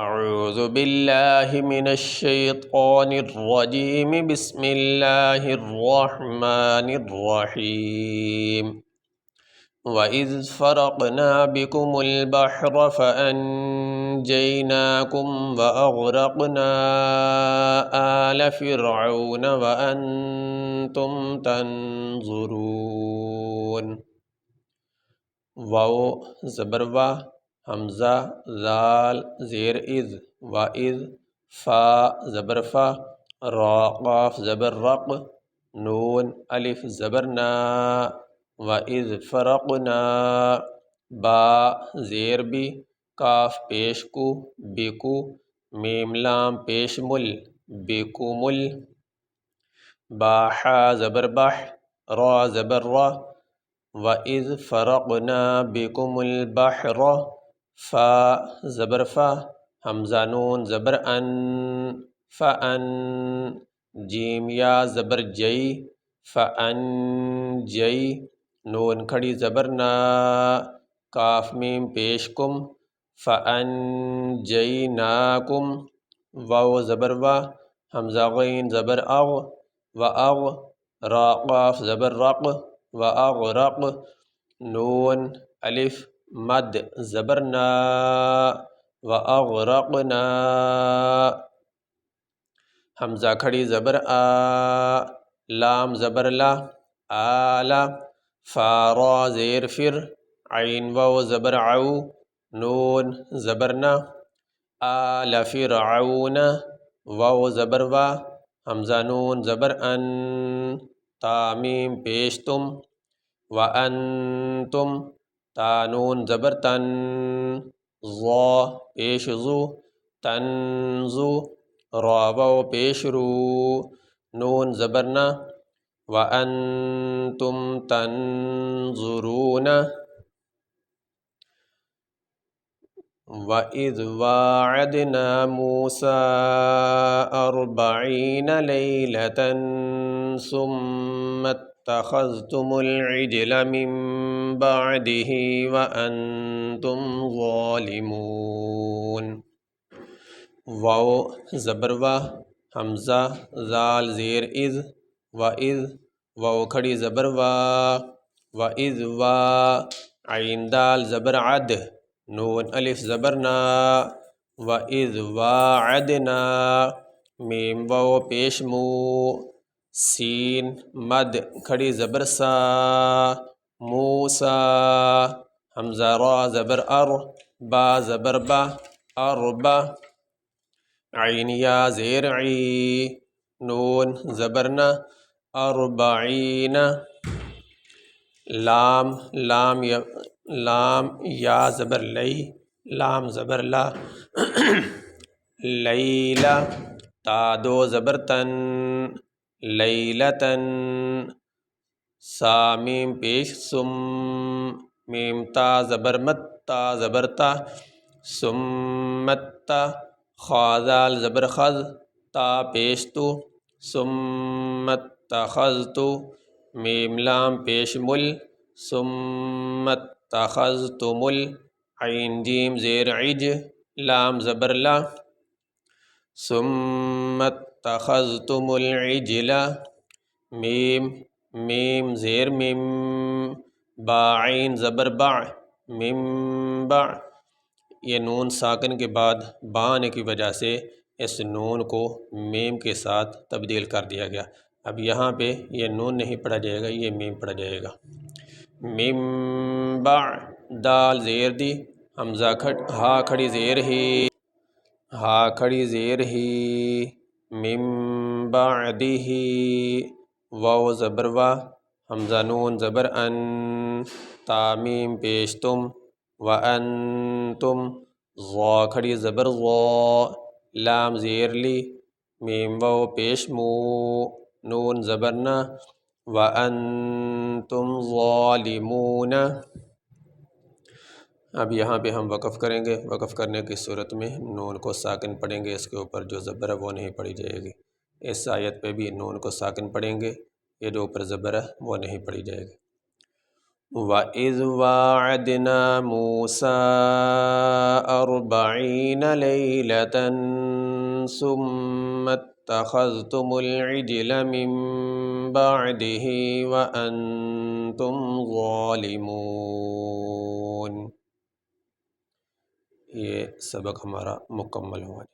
اعوذ باللہ من الشیطان الرجیم بسم اللہ الرحمن الرحیم وَإِذْ فَرَقْنَا بِكُمُ الْبَحْرَ فَأَنْجَيْنَاكُمْ وَأَغْرَقْنَا آلَ فِرْعَوْنَ وَأَنْتُمْ تَنْظُرُونَ واو زبر وا حمزہ ذال زیر اذ وَإِذْ فا زبر فا را قاف زبر رق نون الف زبر نا وَإِذْ فَرَقْنَا با زیر بی کاف پیش کو بکو میم لام پیش مل بکمل با حا زبر بح را زبر را وَإِذْ فَرَقْنَا بِكُمُ الْبَحْرَ فا زبر فا حمزہ نون زبر ان فَأَن جیم یا زبر جئی فَأَن جئی نون کھڑی زبر نا کاف میم پیش کم فَأَنْجَيْنَاكُمْ واو زبر وا حمزہ غین زبر اغ وَأَغ را قاف زبر رق وَأَغْرَقْ نون الف مد زبر نا وَأَغْرَقْنَا حمزہ کھڑی زبر آ لام زبر لا آلا فا را زیر فر عین واو زبر عو نون زبر نا آل فرعون واو زبر وا حمزہ نون زبر ان تامیم پیش تم وَأَنْتُمْ تا نون زبر تن ضا پیش زو تنزو را واو پیش رو نون زبر نا وَأَنْتُمْ تنظرون وَإِذْ وَاعَدْنَا مُوسَىٰ 40 لَيْلَةً ثُمَّ اتَّخَذْتُمُ الْعِجْلَ مِنْ بَعْدِهِ وَأَنْتُمْ ظَالِمُونَ واو زبر وا حمزہ ذال زیر اذ وَإِذْ واو کھڑی زبر وا وَإِذْ وا عین دال زبر عد نون الف زبر نا وَإِذْ وَاعَدْنَا میم واو پیش مو سین مد کھڑی زبر سا موسا حمزہ را زبر ار با زبر با اربا عین یا زیر عی نون زبر نا اربعین لام یا زبر لئی لام زبر لا لیلا تا دو زبر تن لیلتن سا میم پیش سم میم تا زبر مت تا زبر تا سمتا خازال زبر خز تا پیش تو سمت خزتو میم لام پیش مل سمت خزتمل عین جیم زیر عج لام زبر لا سمت خزتم العجل میم زیر میم با عین زبر بع مم بع یہ نون ساکن کے بعد با آنے کی وجہ سے اس نون کو میم کے ساتھ تبدیل کر دیا گیا. اب یہاں پہ یہ نون نہیں پڑھا جائے گا، یہ میم پڑھا جائے گا. مم بع دال زیر دی حمزہ ہا کھڑی زیر ہی ہا کھڑی زیر ہی مم بعدہ واو زبر وا حمزہ نون زبر ان تامیم پیش تم وَأَنْتُمْ ضا کھڑی زبر ضا لام زیر لی میم واو پیش مو نون زبر نا وَأَنْتُمْ ظَالِمُونَ. اب یہاں پہ ہم وقف کریں گے. وقف کرنے کی صورت میں نون کو ساکن پڑھیں گے، اس کے اوپر جو زبر ہے وہ نہیں پڑھی جائے گی. اس آیت پہ بھی نون کو ساکن پڑھیں گے، یہ جو اوپر زبر ہے وہ نہیں پڑھی جائے گی. وَإِذْ وَاعَدْنَا مُوسَىٰ 40 ليلة ثم اتخذتم العجل من بعده وأنتم ظالمون۔ یہ سبق ہمارا مکمل ہوا۔